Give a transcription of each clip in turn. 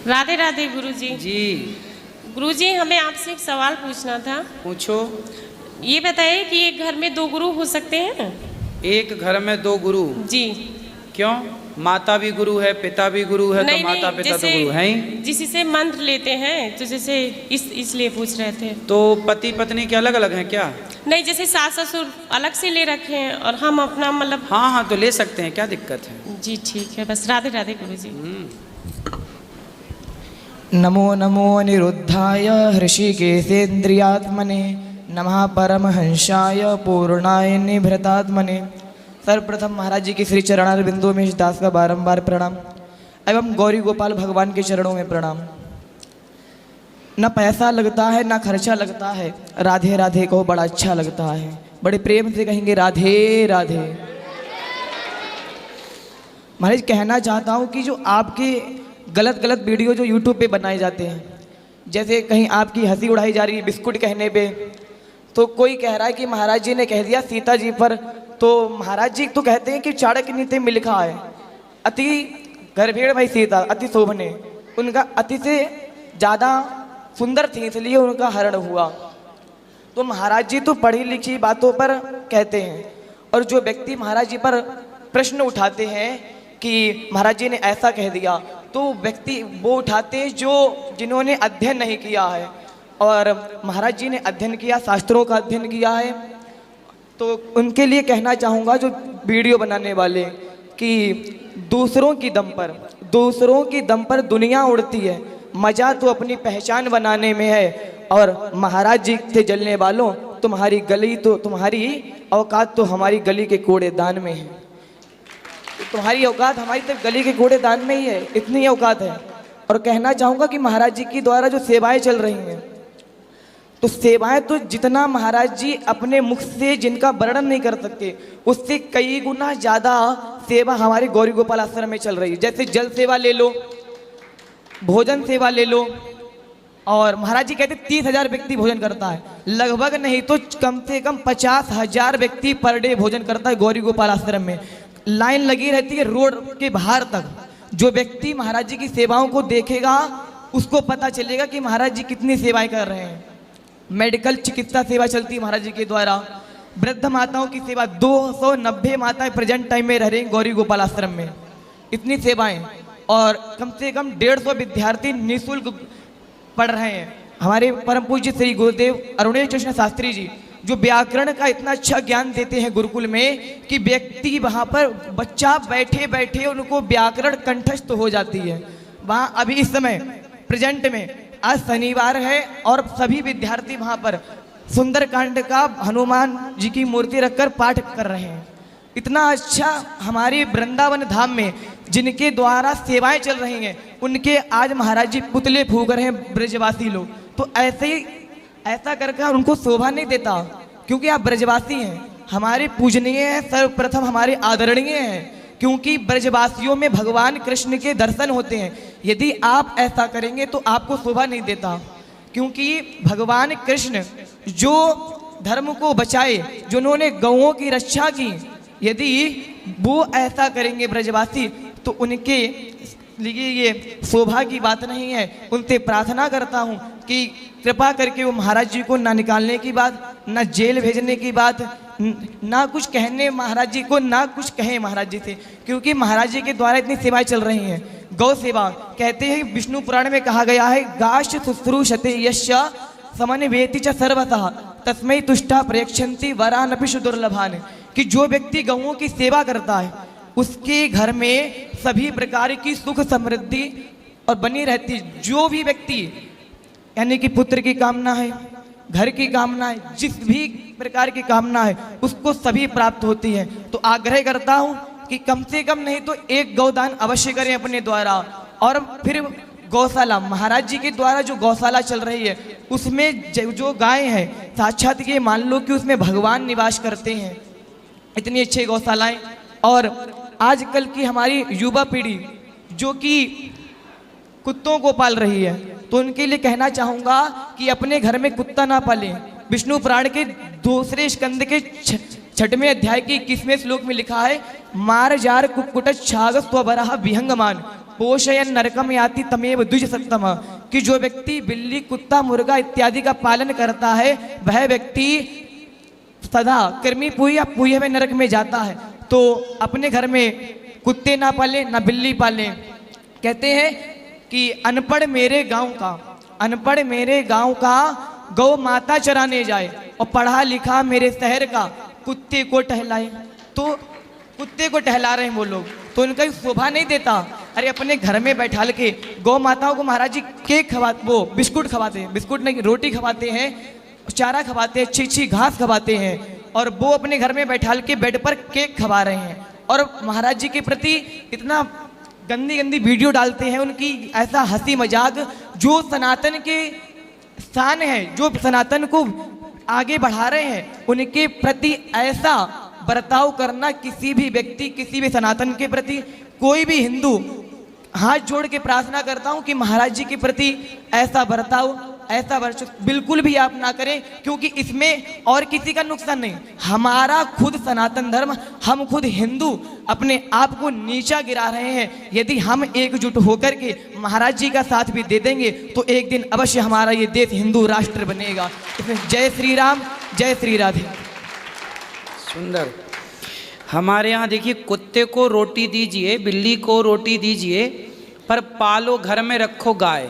राधे राधे गुरुजी। जी गुरुजी, हमें आपसे एक सवाल पूछना था। पूछो। ये बताइए कि एक घर में दो गुरु हो सकते हैं? एक घर में दो गुरु? जी। क्यों? माता भी गुरु है, पिता भी गुरु है, तो माता पिता तो गुरु हैं ही। जिसी से मंत्र लेते हैं तो जैसे इसलिए पूछ रहे थे। तो पति पत्नी के अलग अलग हैं क्या? नहीं, जैसे सास ससुर अलग से ले रखे हैं और हम अपना मतलब। हाँ हाँ, तो ले सकते हैं, क्या दिक्कत है? जी ठीक है, बस राधे राधे गुरुजी। नमो नमो अनिरुद्धाय हृषिकेशेन्द्रियात्मने नमः परमहंसाय पूर्णाय निभृतात्मने। सर्वप्रथम महाराज जी की श्री चरणार बिंदु में इस दास का बारंबार प्रणाम एवं गौरी गोपाल भगवान के चरणों में प्रणाम। न पैसा लगता है न खर्चा लगता है, राधे राधे को बड़ा अच्छा लगता है। बड़े प्रेम से कहेंगे राधे राधे। महाराज कहना चाहता हूँ कि जो आपके गलत गलत वीडियो जो यूट्यूब पे बनाए जाते हैं, जैसे कहीं आपकी हंसी उड़ाई जा रही है बिस्कुट कहने पे, तो कोई कह रहा है कि महाराज जी ने कह दिया सीता जी पर, तो महाराज जी तो कहते हैं कि चाणक्य नीति में लिखा है अति गर्भेड़ भाई सीता अति शोभने, उनका अति से ज़्यादा सुंदर थी इसलिए उनका हरण हुआ। तो महाराज जी तो पढ़ी लिखी बातों पर कहते हैं, और जो व्यक्ति महाराज जी पर प्रश्न उठाते हैं कि महाराज जी ने ऐसा कह दिया, तो व्यक्ति वो उठाते हैं जो जिन्होंने अध्ययन नहीं किया है। और महाराज जी ने अध्ययन किया, शास्त्रों का अध्ययन किया है, तो उनके लिए कहना चाहूँगा जो वीडियो बनाने वाले कि दूसरों की दम पर दुनिया उड़ती है, मज़ा तो अपनी पहचान बनाने में है। और महाराज जी से जलने वालों, तुम्हारी गली तो तुम्हारी औकात तो हमारी गली के कूड़ेदान में है। तुम्हारी औकात हमारी तो गली के कूड़ेदान में ही है, इतनी औकात है। और कहना चाहूँगा कि महाराज जी की द्वारा जो सेवाएं चल रही हैं, तो सेवाएं तो जितना महाराज जी अपने मुख से जिनका वर्णन नहीं कर सकते, उससे कई गुना ज़्यादा सेवा हमारे गौरी गोपाल आश्रम में चल रही है। जैसे जल सेवा ले लो, भोजन सेवा ले लो, और महाराज जी कहते 30,000 व्यक्ति भोजन करता है, लगभग नहीं तो कम से कम 50,000 व्यक्ति पर डे भोजन करता है गौरी गोपाल आश्रम में। लाइन लगी रहती है रोड के बाहर तक। जो व्यक्ति महाराज जी की सेवाओं को देखेगा उसको पता चलेगा कि महाराज जी कितनी सेवाएं कर रहे हैं। मेडिकल चिकित्सा सेवा चलती है महाराज जी के द्वारा, वृद्ध माताओं की सेवा, 290 माताएं प्रेजेंट टाइम में रह रही हैं गौरी गोपाल आश्रम में, इतनी सेवाएं। और कम से कम 150 विद्यार्थी निःशुल्क पढ़ रहे हैं। हमारे परम पूज्य श्री गुरुदेव अरुणेश कृष्ण शास्त्री जी जो व्याकरण का इतना अच्छा ज्ञान देते हैं गुरुकुल में कि व्यक्ति वहाँ पर बच्चा बैठे बैठे उनको व्याकरण कंठस्थ हो जाती है। वहाँ अभी इस समय प्रेजेंट में आज शनिवार है और सभी विद्यार्थी वहाँ पर सुंदरकांड का हनुमान जी की मूर्ति रखकर पाठ कर रहे हैं। इतना अच्छा हमारे वृंदावन धाम में जिनके द्वारा सेवाएं चल रही हैं, उनके आज महाराज जी पुतले फूंक रहे हैं ब्रजवासी लोग। तो ऐसा करके उनको शोभा नहीं देता, क्योंकि आप ब्रजवासी हैं, हमारे पूजनीय हैं, सर्वप्रथम हमारे आदरणीय हैं, क्योंकि ब्रजवासियों में भगवान कृष्ण के दर्शन होते हैं। यदि आप ऐसा करेंगे तो आपको शोभा नहीं देता, क्योंकि भगवान कृष्ण जो धर्म को बचाए, जिन्होंने गौओं की रक्षा की, यदि वो ऐसा करेंगे ब्रजवासी, तो उनके लिए ये शोभा की बात नहीं है। उनसे प्रार्थना करता हूँ कि कृपा करके वो महाराज जी को ना निकालने की बात, ना जेल भेजने की बात, ना कुछ कहने महाराज जी को, ना कुछ कहें महाराज जी से, क्योंकि महाराज जी के द्वारा इतनी सेवाएं चल रही हैं। गौ सेवा कहते हैं, विष्णु पुराण में कहा गया है, गाश शुश्रूषते यस्य समन्वेति च सर्वतः तस्मै तुष्टा प्रयच्छन्ति वरानपि सुदुर्लभान। कि जो व्यक्ति गौओं की सेवा करता है उसके घर में सभी प्रकार की सुख समृद्धि और बनी रहती। जो भी व्यक्ति यानी कि पुत्र की कामना है, घर की कामना है, जिस भी प्रकार की कामना है उसको सभी प्राप्त होती है। तो आग्रह करता हूँ कि कम से कम नहीं तो एक गौदान अवश्य करें अपने द्वारा। और फिर गौशाला, महाराज जी के द्वारा जो गौशाला चल रही है उसमें जो गाय है, साक्षात ये मान लो कि उसमें भगवान निवास करते हैं। इतनी अच्छी गौशालाएं। और आजकल की हमारी युवा पीढ़ी जो कि कुत्तों को पाल रही है, तो उनके लिए कहना चाहूँगा कि अपने घर में कुत्ता ना पालें। विष्णु पुराण के 2 स्कंद के 6वें अध्याय के 21वें श्लोक में लिखा है, मार जार कुक्कुट छाग स्वबरह विहंगमान। पोषयन नरकम याति तमेव द्विजसत्तम, कि जो व्यक्ति बिल्ली, कुत्ता, मुर्गा इत्यादि का पालन करता है वह व्यक्ति सदा कृमि पुई या पुई में नरक में जाता है। तो अपने घर में कुत्ते ना पालें ना बिल्ली पालें। कहते हैं कि अनपढ़ मेरे गांव का गौ माता चराने जाए और पढ़ा लिखा मेरे शहर का कुत्ते को टहलाए। तो कुत्ते को टहला रहे हैं वो लोग, तो उनका शोभा नहीं देता। अरे अपने घर में बैठाल के गौ माताओं को महाराज जी केक वो बिस्कुट खवाते हैं, बिस्कुट नहीं रोटी खवाते हैं, चारा खवाते हैं, अच्छी घास खवाते हैं, और वो अपने घर में बैठाल के बेड पर केक खवा रहे हैं और महाराज जी के प्रति इतना गंदी गंदी वीडियो डालते हैं, उनकी ऐसा हंसी मजाक जो सनातन के स्थान है, जो सनातन को आगे बढ़ा रहे हैं, उनके प्रति ऐसा बर्ताव करना किसी भी व्यक्ति, किसी भी सनातन के प्रति कोई भी हिंदू हाथ जोड़ के प्रार्थना करता हूं कि महाराज जी के प्रति ऐसा बर्ताव, ऐसा वर्चस्व बिल्कुल भी आप ना करें, क्योंकि इसमें और किसी का नुकसान नहीं। हमारा खुद सनातन धर्म, हम खुद हिंदू अपने आप को नीचा गिरा रहे हैं। यदि हम एकजुट होकर के महाराज जी का साथ भी दे देंगे तो एक दिन अवश्य हमारा ये देश हिंदू राष्ट्र बनेगा। इसमें जय श्री राम, जय श्री राधे। सुंदर। हमारे यहाँ देखिए, कुत्ते को रोटी दीजिए, बिल्ली को रोटी दीजिए, पर पालो घर में रखो गाय।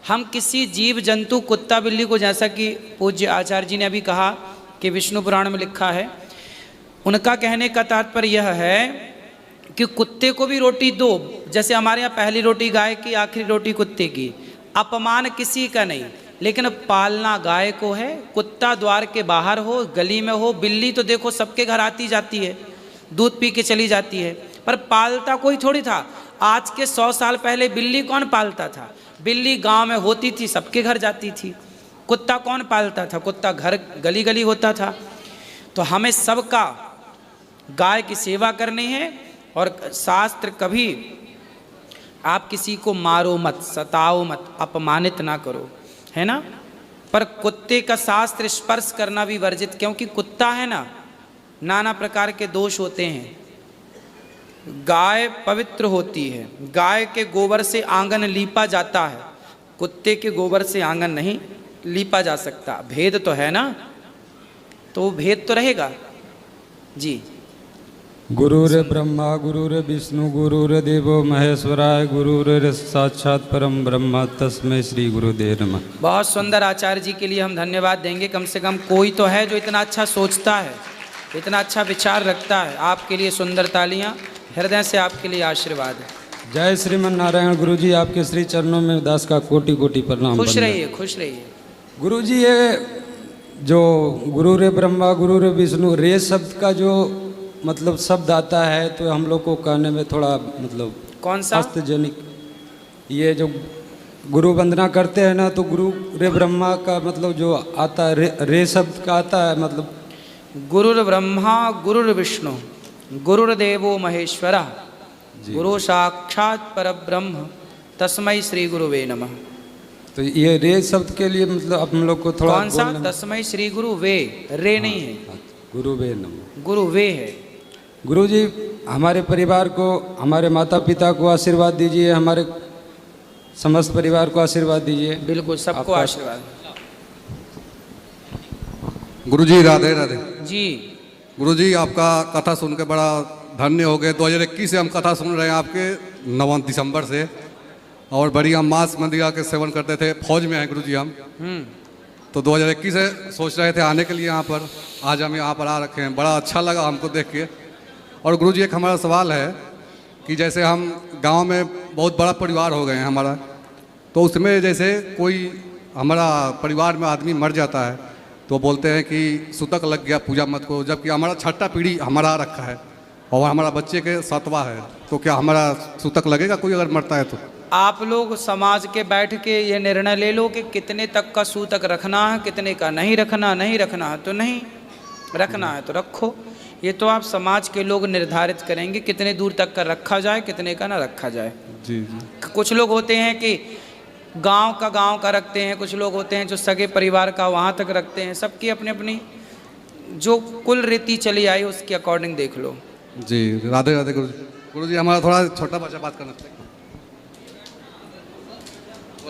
हम किसी जीव जंतु, कुत्ता बिल्ली को, जैसा कि पूज्य आचार्य जी ने अभी कहा कि विष्णु पुराण में लिखा है, उनका कहने का तात्पर्य यह है कि कुत्ते को भी रोटी दो। जैसे हमारे यहाँ पहली रोटी गाय की, आखिरी रोटी कुत्ते की। अपमान किसी का नहीं, लेकिन पालना गाय को है। कुत्ता द्वार के बाहर हो, गली में हो, बिल्ली तो देखो सबके घर आती जाती है, दूध पी के चली जाती है, पर पालता कोई थोड़ी था। आज के 100 साल पहले बिल्ली कौन पालता था? बिल्ली गांव में होती थी, सबके घर जाती थी। कुत्ता कौन पालता था? कुत्ता घर गली गली होता था। तो हमें सबका गाय की सेवा करनी है। और शास्त्र कभी आप किसी को मारो मत, सताओ मत, अपमानित ना करो, है ना। पर कुत्ते का शास्त्र स्पर्श करना भी वर्जित, क्योंकि कुत्ता है ना, नाना प्रकार के दोष होते हैं। गाय पवित्र होती है, गाय के गोबर से आंगन लीपा जाता है, कुत्ते के गोबर से आंगन नहीं लीपा जा सकता। भेद तो है ना, तो भेद तो रहेगा जी। गुरुर ब्रह्मा गुरुर विष्णु गुरुर देवो महेश्वराय गुरुर साक्षात परम ब्रह्म तस्मै श्री गुरुदेव नमः। बहुत सुंदर। आचार्य जी के लिए हम धन्यवाद देंगे। कम से कम कोई तो है जो इतना अच्छा सोचता है, इतना अच्छा विचार रखता है। आपके लिए सुंदर तालियां, हृदय से आपके लिए आशीर्वाद है। जय श्रीमन नारायण। गुरुजी आपके श्री चरणों में दास का कोटि कोटि प्रणाम। खुश रहिए, खुश रहिए। गुरुजी, ये जो गुरुर ब्रह्मा गुरुर विष्णु, रे शब्द का जो मतलब शब्द आता है, तो हम लोग को कहने में थोड़ा मतलब कौन सा? हस्तजनिक। ये जो गुरु वंदना करते हैं ना, तो गुरु रे ब्रह्मा का मतलब जो आता है, रे शब्द का आता है मतलब गुरुर ब्रह्मा गुरुर विष्णु गुरुर्देवो महेश्वरा गुरु साक्षात परब्रह्म तस्मै श्री गुरुवे नमः। तो ये रे शब्द के लिए मतलब हम लोग को थोड़ा कौन सा? तस्मै श्री गुरु वे, रे नहीं है, गुरु वे नमः, गुरु वे है। गुरु जी, हमारे परिवार को, हमारे माता पिता को आशीर्वाद दीजिए, हमारे समस्त परिवार को आशीर्वाद दीजिए। बिल्कुल, सबको आशीर्वाद। गुरुजी राधे राधे जी। गुरुजी, आपका कथा सुन के बड़ा धन्य हो गए। 2021 से हम कथा सुन रहे हैं आपके, 9 दिसंबर से, और बड़ी हम मांस मंदिरा के सेवन करते थे। फौज में हैं गुरुजी हम, तो 2021 से सोच रहे थे आने के लिए यहाँ पर। आज हम यहाँ पर आ रखे हैं, बड़ा अच्छा लगा हमको देख के। और गुरुजी, एक हमारा सवाल है कि जैसे हम गांव में बहुत बड़ा परिवार हो गए हैं हमारा, तो उसमें जैसे कोई हमारा परिवार में आदमी मर जाता है तो बोलते हैं कि सूतक लग गया, पूजा मत करो, जबकि हमारा 6ठा पीढ़ी हमारा रखा है और हमारा बच्चे के 7वां है, तो क्या हमारा सूतक लगेगा कोई अगर मरता है तो? आप लोग समाज के बैठ के ये निर्णय ले लो कि कितने तक का सूतक रखना है, कितने का नहीं रखना। नहीं रखना है तो नहीं, रखना है तो रखो। ये तो आप समाज के लोग निर्धारित करेंगे कितने दूर तक का रखा जाए, कितने का ना रखा जाए। जी। कुछ लोग होते हैं कि गांव का रखते हैं, कुछ लोग होते हैं जो सगे परिवार का वहाँ तक रखते हैं। सबकी अपनी अपनी जो कुल रीति चली आई उसके अकॉर्डिंग देख लो। जी, राधे राधे गुरुजी। गुरुजी, हमारा थोड़ा छोटा बच्चा बात करना चाहिए।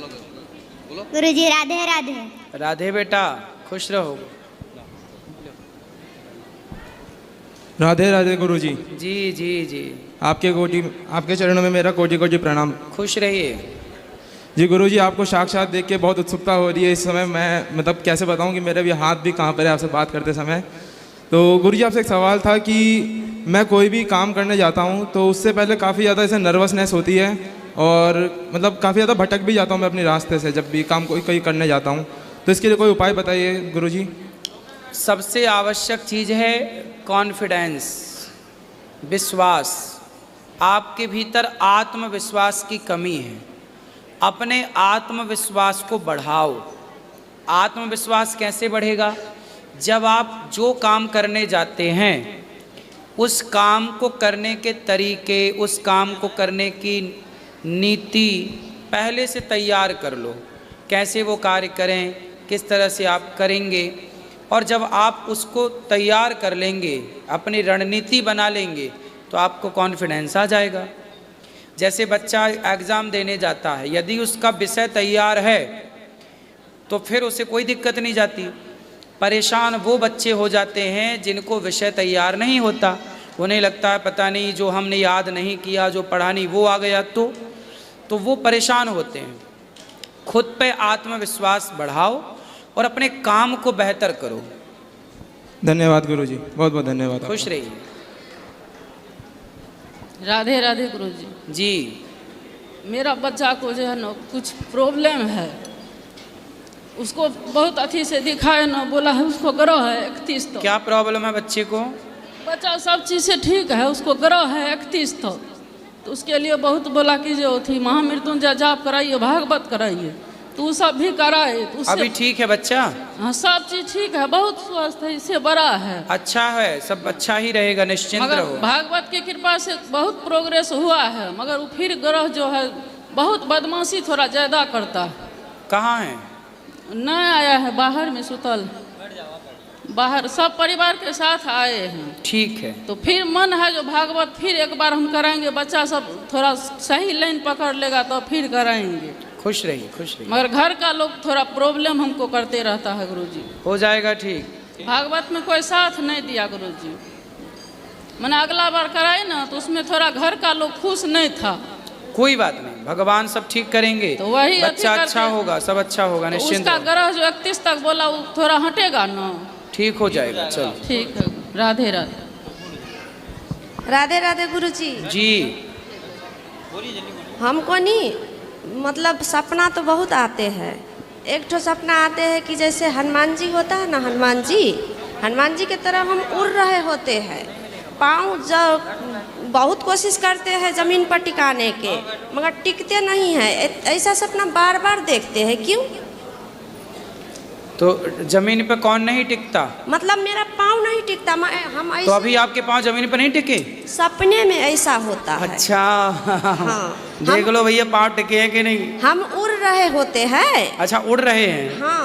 गुरुजी राधे राधे। राधे बेटा, खुश रहो। राधे राधे गुरुजी। जी जी जी, आपके चरणों में मेरा कोटि कोटि प्रणाम। खुश रहिए। जी गुरुजी, आपको साक्षात देख के बहुत उत्सुकता हो रही है इस समय। मैं मतलब कैसे बताऊं कि मेरे भी हाथ भी कहाँ पर है आपसे बात करते समय। तो गुरुजी, आपसे एक सवाल था कि मैं कोई भी काम करने जाता हूं तो उससे पहले काफ़ी ज़्यादा ऐसे नर्वसनेस होती है और मतलब काफ़ी ज़्यादा भटक भी जाता हूं मैं अपने रास्ते से जब भी काम कोई करने जाता हूं। तो इसके लिए कोई उपाय बताइए गुरुजी। सबसे आवश्यक चीज़ है कॉन्फिडेंस, विश्वास। आपके भीतर आत्मविश्वास की कमी है। अपने आत्मविश्वास को बढ़ाओ। आत्मविश्वास कैसे बढ़ेगा? जब आप जो काम करने जाते हैं उस काम को करने के तरीके, उस काम को करने की नीति पहले से तैयार कर लो। कैसे वो कार्य करें, किस तरह से आप करेंगे, और जब आप उसको तैयार कर लेंगे, अपनी रणनीति बना लेंगे, तो आपको कॉन्फिडेंस आ जाएगा। जैसे बच्चा एग्ज़ाम देने जाता है, यदि उसका विषय तैयार है तो फिर उसे कोई दिक्कत नहीं जाती। परेशान वो बच्चे हो जाते हैं जिनको विषय तैयार नहीं होता। उन्हें लगता है पता नहीं जो हमने याद नहीं किया, जो पढ़ा नहीं वो आ गया, तो वो परेशान होते हैं। खुद पे आत्मविश्वास बढ़ाओ और अपने काम को बेहतर करो। धन्यवाद गुरुजी, बहुत बहुत धन्यवाद। खुश रहिए। राधे राधे गुरुजी। जी, मेरा बच्चा को जो है ना कुछ प्रॉब्लम है, उसको बहुत अच्छी से दिखाए ना, बोला है उसको ग्रह है 31 तो। क्या प्रॉब्लम है बच्चे को? बच्चा सब चीज़ से ठीक है, उसको ग्रह है 31 तो उसके लिए बहुत बोला कि जो थी महामृत्युंजय जाप कराइए, भागवत कराइए, तो वो सब भी कराए। तो उससे अभी ठीक है बच्चा? हाँ, सब चीज़ ठीक है, बहुत स्वस्थ है, इससे बड़ा है। अच्छा है, सब अच्छा ही रहेगा, निश्चिंत मगर रहो। भागवत की कृपा से बहुत प्रोग्रेस हुआ है, मगर वो फिर ग्रह जो है बहुत बदमाशी थोड़ा ज़्यादा करता है। कहाँ है? नहीं आया है, बाहर में सुतल, बाहर सब परिवार के साथ आए हैं। ठीक है, तो फिर मन है जो भागवत फिर एक बार हम कराएंगे, बच्चा सब थोड़ा सही लाइन पकड़ लेगा तो फिर कराएंगे। खुश रहिए, खुश रहिए। मगर घर का लोग थोड़ा प्रॉब्लम हमको करते रहता है गुरुजी। हो जाएगा ठीक। भागवत में कोई साथ नहीं दिया गुरुजी। मैंने अगला बार कराए ना तो उसमें थोड़ा घर का लोग खुश नहीं था। कोई बात नहीं, भगवान सब ठीक करेंगे। तो वही बच्चा अच्छा होगा, सब अच्छा होगा, तो निश्चिंत उसका रहो। ग्रह जो 31 तक बोला वो थोड़ा हटेगा ना। ठीक हो जाएगा, चलो। ठीक है, राधे राधे। राधे राधे गुरुजी। जी, हमको नहीं मतलब सपना तो बहुत आते हैं। एक ठो सपना आते हैं कि जैसे हनुमान जी होता है ना, हनुमान जी की तरह हम उड़ रहे होते हैं। पाँव जब बहुत कोशिश करते हैं ज़मीन पर टिकाने के, मगर टिकते नहीं हैं। ऐसा सपना बार बार देखते हैं, क्यों? तो जमीन पे कौन नहीं टिकता? मतलब मेरा पाँव नहीं टिकता, हम तो अभी आपके पाँव जमीन पर नहीं टिके? सपने में ऐसा होता है। अच्छा, हाँ, देख लो भैया पाँव टिके हैं कि नहीं। हम उड़ रहे होते हैं। अच्छा, उड़ रहे हैं। हाँ,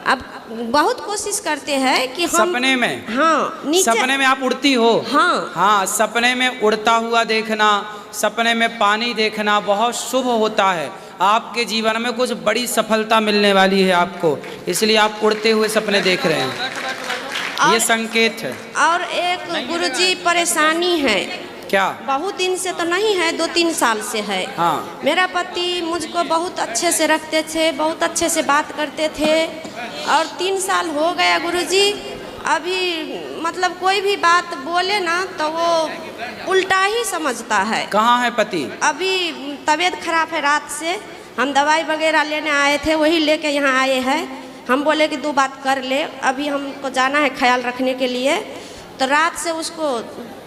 अब बहुत कोशिश करते हैं कि हम सपने में। हाँ, नीचे सपने में आप उड़ती हो? हाँ हाँ, सपने में उड़ता हुआ देखना, सपने में पानी देखना बहुत शुभ होता है। आपके जीवन में कुछ बड़ी सफलता मिलने वाली है आपको, इसलिए आप उड़ते हुए सपने देख रहे हैं, ये संकेत है। और एक गुरुजी परेशानी है। क्या? बहुत दिन से तो नहीं है, 2-3 साल से है। हाँ। मेरा पति मुझको बहुत अच्छे से रखते थे, बहुत अच्छे से बात करते थे, और 3 साल हो गया गुरुजी। अभी मतलब कोई भी बात बोले ना तो वो उल्टा ही समझता है। कहाँ है पति? अभी तबीयत खराब है, रात से हम दवाई वगैरह लेने आए थे, वही लेके यहाँ आए हैं। हम बोले कि 2 बात कर ले, अभी हमको जाना है ख्याल रखने के लिए। तो रात से उसको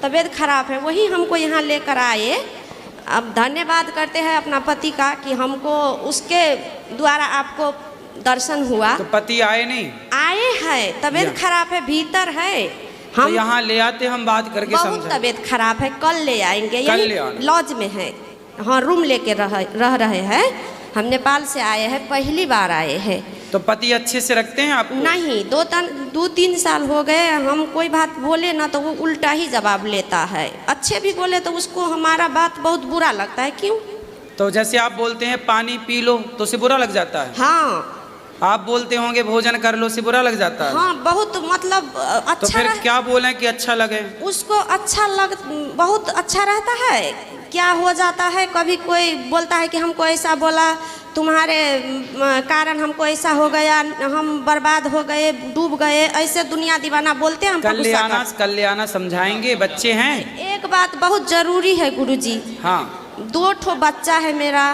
तबीयत खराब है, वही हमको यहाँ लेकर आए। अब धन्यवाद करते हैं अपना पति का कि हमको उसके द्वारा आपको दर्शन हुआ। तो पति आए नहीं? आए हैं, तबीयत खराब है, भीतर है। हम तो यहाँ ले आते, हम बात करके बहुत समझा। तबीयत खराब है, कल ले आएंगे। कल यही ले आना। लॉज में है, हाँ, रूम लेके रह रहे हैं। हम नेपाल से आए हैं, पहली बार आए हैं। तो पति अच्छे से रखते हैं आपको? नहीं, 2-3 साल हो गए। हम कोई बात बोले ना तो वो उल्टा ही जवाब लेता है। अच्छे भी बोले तो उसको हमारा बात बहुत बुरा लगता है, क्यों? तो जैसे आप बोलते हैं पानी पी लो तो उसे बुरा लग जाता है, हाँ आप बोलते होंगे भोजन कर लो से बुरा लग जाता है। हाँ, बहुत मतलब तो अच्छा फिर क्या बोलें कि अच्छा लगे? उसको अच्छा बहुत अच्छा रहता है। क्या हो जाता है, कभी कोई बोलता है कि हमको ऐसा बोला, तुम्हारे कारण हमको ऐसा हो गया, हम बर्बाद हो गए, डूब गए, ऐसे दुनिया दीवाना बोलते हैं। कल्याणा समझाएंगे, बच्चे हैं। एक बात बहुत जरूरी है गुरुजी। हाँ, 2 ठो बच्चा है मेरा,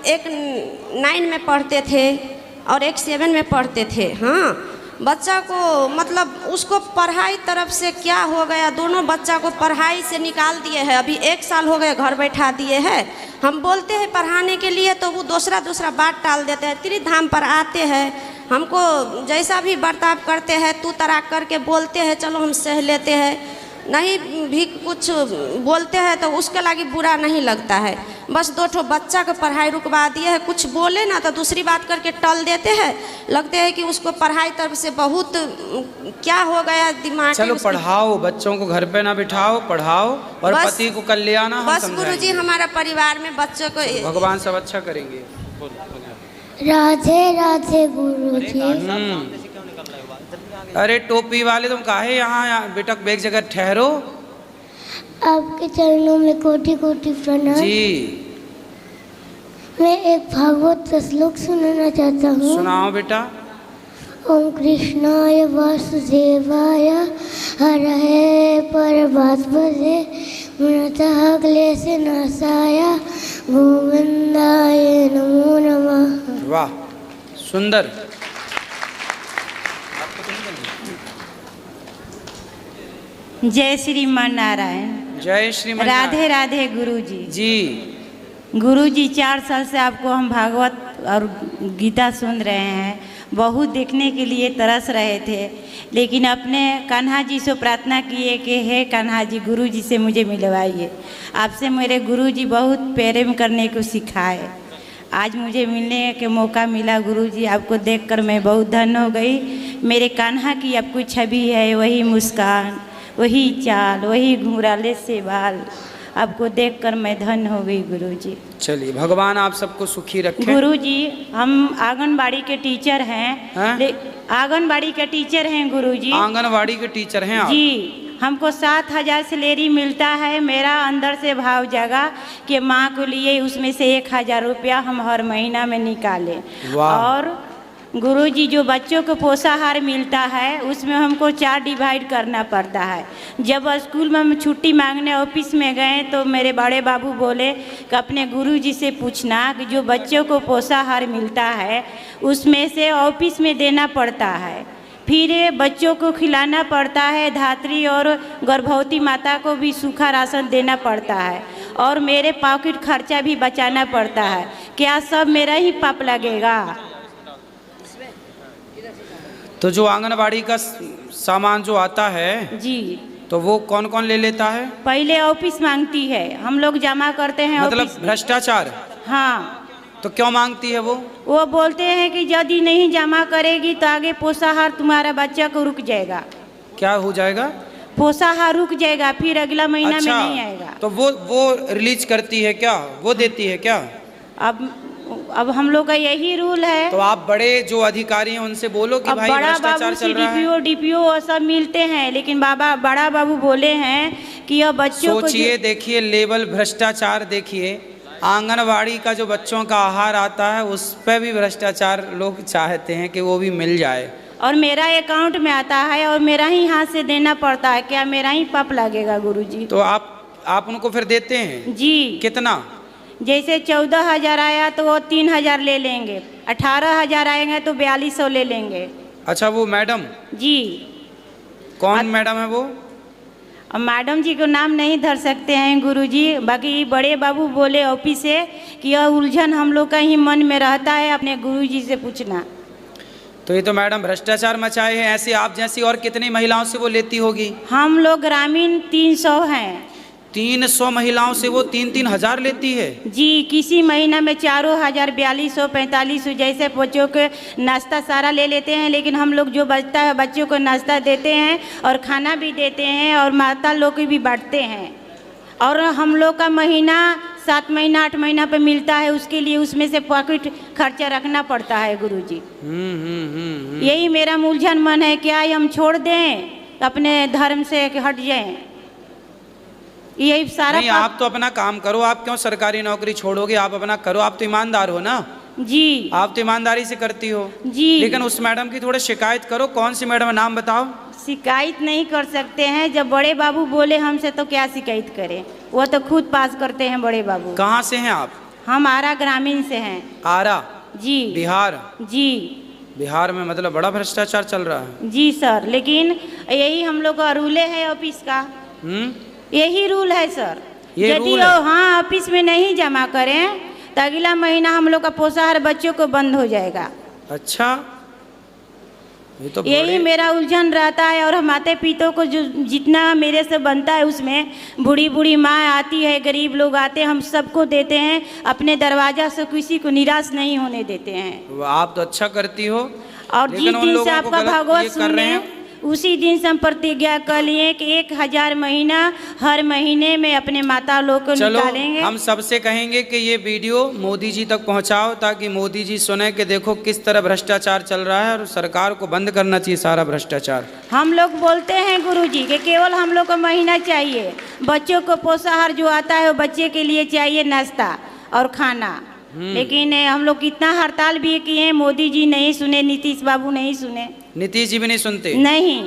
एक 9 में पढ़ते थे और एक 7 में पढ़ते थे। हाँ, बच्चा को मतलब उसको पढ़ाई तरफ से क्या हो गया, दोनों बच्चा को पढ़ाई से निकाल दिए हैं। अभी 1 साल हो गए घर बैठा दिए हैं। हम बोलते हैं पढ़ाने के लिए तो वो दूसरा बात टाल देते हैं। त्रिधाम पर आते हैं, हमको जैसा भी बर्ताव करते हैं तू तराक करके बोलते हैं, चलो हम सह लेते हैं। नहीं भी कुछ बोलते हैं तो उसके लागी बुरा नहीं लगता है। बस 2 ठो बच्चा को पढ़ाई रुकवा दिए है, कुछ बोले ना तो दूसरी बात करके टल देते हैं। लगते हैं कि उसको पढ़ाई तरफ से बहुत क्या हो गया दिमाग। चलो पढ़ाओ, बच्चों को घर पे ना बिठाओ, पढ़ाओ और पति को कल्याण हम बस गुरुजी हमारा परिवार में बच्चों को भगवान सब अच्छा करेंगे। राधे राधे गुरुजी। अरे टोपी वाले तुम काहे यहाँ बेटा एक जगह ठहरो। आपके चरणों में कोटि कोटि प्रणाम जी। मैं एक भागवत का श्लोक सुनाना चाहता हूँ। सुनाओ बेटा। ओम कृष्णाय वासुदेवाय हरये परमात्मने प्रणतः क्लेश नाशाय गोविंदाय नमो नमः। वाह, सुंदर। जय श्रीमान नारायण। जय श्रीमान राधे राधे गुरुजी। जी गुरुजी 4 साल से आपको हम भागवत और गीता सुन रहे हैं, बहुत देखने के लिए तरस रहे थे, लेकिन अपने कान्हा जी से प्रार्थना किए कि हे कान्हा जी गुरुजी से मुझे मिलवाइए। आपसे मेरे गुरुजी बहुत प्रेम करने को सिखाए। आज मुझे मिलने के मौका मिला गुरुजी, आपको देखकर मैं बहुत धन्य हो गई। मेरे कान्हा की आपको छवि है, वही मुस्कान, वही चाल, वही घुंघराले से बाल, आपको देखकर मैं धन्य हो गई गुरुजी। चलिए भगवान आप सबको सुखी रखें। गुरुजी हम आंगनबाड़ी के टीचर हैं। आंगनबाड़ी के टीचर हैं गुरुजी। आंगनबाड़ी के टीचर हैं आप? जी, हमको 7,000 सैलरी मिलता है। मेरा अंदर से भाव जगा कि माँ को लिए उसमें से 1,000 रुपया हम हर महीना में निकालें। और गुरुजी जो बच्चों को पोषाहार मिलता है उसमें हमको 4 डिवाइड करना पड़ता है। जब स्कूल में हम छुट्टी मांगने ऑफिस में गए तो मेरे बड़े बाबू बोले कि अपने गुरुजी से पूछना कि जो बच्चों को पोषाहार मिलता है उसमें से ऑफिस में देना पड़ता है, फिर बच्चों को खिलाना पड़ता है, धात्री और गर्भवती माता को भी सूखा राशन देना पड़ता है, और मेरे पॉकेट खर्चा भी बचाना पड़ता है। क्या सब मेरा ही पाप लगेगा? तो जो आंगनबाड़ी का सामान जो आता है जी, तो वो कौन कौन ले लेता है? पहले ऑफिस मांगती है, हम लोग जमा करते हैं। मतलब भ्रष्टाचार? हाँ। तो क्यों मांगती है वो? वो बोलते हैं कि यदि नहीं जमा करेगी तो आगे पोषाहार तुम्हारा बच्चा को रुक जाएगा। क्या हो जाएगा? पोषाहार रुक जाएगा, फिर अगला महीना में नहीं आएगा। तो वो रिलीज करती है क्या, वो देती है क्या? अब हम लोग का यही रूल है। तो आप बड़े जो अधिकारी हैं उनसे बोलो कि भाई भ्रष्टाचार चल रहा है। डीपीओ सब मिलते हैं, लेकिन बड़ा बाबू बोले हैं कि यह बच्चों को सोचिए, देखिए लेवल भ्रष्टाचार, देखिए आंगनवाड़ी का जो बच्चों का आहार आता है उस पर भी भ्रष्टाचार लोग चाहते हैं कि वो भी मिल जाए। और मेरा अकाउंट में आता है और मेरा ही हाथ से देना पड़ता है। क्या मेरा ही पाप लगेगा गुरुजी? तो आप उनको फिर देते हैं? जी। कितना? जैसे 14,000 आया तो वो 3,000 ले लेंगे, 18,000 आएंगे तो 4,200 ले लेंगे। अच्छा, वो मैडम? जी। कौन मैडम है वो? अब मैडम जी को नाम नहीं धर सकते हैं गुरुजी, बाकी बड़े बाबू बोले ऑफिस से कि यह उलझन हम लोग का ही मन में रहता है, अपने गुरुजी से पूछना। तो ये तो मैडम भ्रष्टाचार मचाए हैं। ऐसे आप जैसी और कितनी महिलाओं से वो लेती होगी? हम लोग ग्रामीण 300 हैं। 300 महिलाओं से वो 3-3 हज़ार लेती है? जी, किसी महीना में 4,000, 4,200, 4,500 जैसे बच्चों के नाश्ता सारा ले लेते हैं, लेकिन हम लोग जो बचता है बच्चों को नाश्ता देते हैं और खाना भी देते हैं और माता लोग की भी बांटते हैं। और हम लोग का महीना 7 महीना 8 महीना पे मिलता है, उसके लिए उसमें से पॉकेट खर्चा रखना पड़ता है गुरुजी। यही मेरा मूलझन मन है, क्या हम छोड़ दें अपने धर्म से हट जाएं? यही सारा नहीं, आप तो अपना काम करो, आप क्यों सरकारी नौकरी छोड़ोगे? आप अपना करो, आप तो ईमानदार हो ना जी। आप तो ईमानदारी से करती हो जी। लेकिन उस मैडम की थोड़ी शिकायत करो। कौन सी मैडम, नाम बताओ। शिकायत नहीं कर सकते हैं, जब बड़े बाबू बोले हमसे तो क्या शिकायत करें, वो तो खुद पास करते हैं बड़े बाबू। कहाँ से हैं आप? हम आरा ग्रामीण से हैं। आरा जी। बिहार? जी। बिहार में मतलब बड़ा भ्रष्टाचार चल रहा है। जी सर, लेकिन यही हम लोग का रूल है ऑफिस का। यही रूल है सर, यदि हाँ ऑफिस में नहीं जमा करें तो अगला महीना हम लोग का पोषाहार बच्चों को बंद हो जाएगा। अच्छा, ये तो यही मेरा उलझन रहता है। और माता पिता को जो जितना मेरे से बनता है उसमें, बूढ़ी बूढ़ी माँ आती है, गरीब लोग आते हैं, हम सबको देते हैं, अपने दरवाजा से किसी को निराश नहीं होने देते हैं। आप तो अच्छा करती हो। और जिस दिन से आपका भागवत सुने उसी दिन से हम प्रतिज्ञा कर लिए कि 1000 महीना हर महीने में अपने माता लोग को निकालेंगे। हम सबसे कहेंगे कि ये वीडियो मोदी जी तक पहुंचाओ, ताकि मोदी जी सुने कि देखो किस तरह भ्रष्टाचार चल रहा है और सरकार को बंद करना चाहिए सारा भ्रष्टाचार। हम लोग बोलते हैं गुरुजी कि केवल हम लोग को महीना चाहिए, बच्चों को पोषाहार जो आता है वो बच्चे के लिए चाहिए नाश्ता और खाना। लेकिन हम लोग कितना हड़ताल भी किए, मोदी जी नहीं सुने, नीतीश बाबू नहीं सुने। नीतीश जी भी नहीं सुनते? नहीं,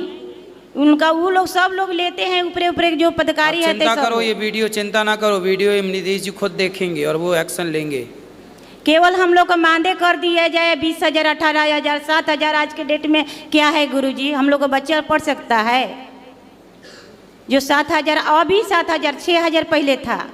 उनका वो लोग सब लोग लेते हैं ऊपरे ऊपरे जो पदाधिकारी है। चिंता करो, ये वीडियो चिंता ना करो, वीडियो नीतीश जी खुद देखेंगे और वो एक्शन लेंगे। केवल हम लोग को मानदे कर दिया जाए 20,000, 18,000, 7,000। आज के डेट में क्या है गुरुजी, हम लोग को बच्चा पढ़ सकता है? जो 7,000 अभी 7,000 6,000 पहले था,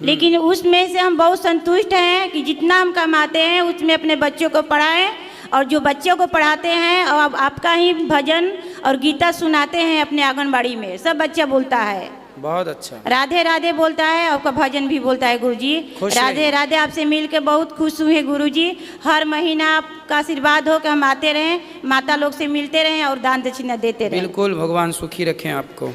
लेकिन उसमें से हम बहुत संतुष्ट हैं कि जितना हम कमाते हैं उसमें अपने बच्चों को पढ़ाएं। और जो बच्चों को पढ़ाते हैं और आपका ही भजन और गीता सुनाते हैं अपने आंगनबाड़ी में, सब बच्चा बोलता है। बहुत अच्छा। राधे राधे बोलता है, आपका भजन भी बोलता है गुरुजी। राधे राधे, आपसे मिल के बहुत खुश हुए गुरुजी। हर महीना आपका आशीर्वाद हो कि हम आते रहें, माता लोग से मिलते रहें और दान दक्षिणा देते रहें। बिल्कुल, भगवान सुखी रखें आपको।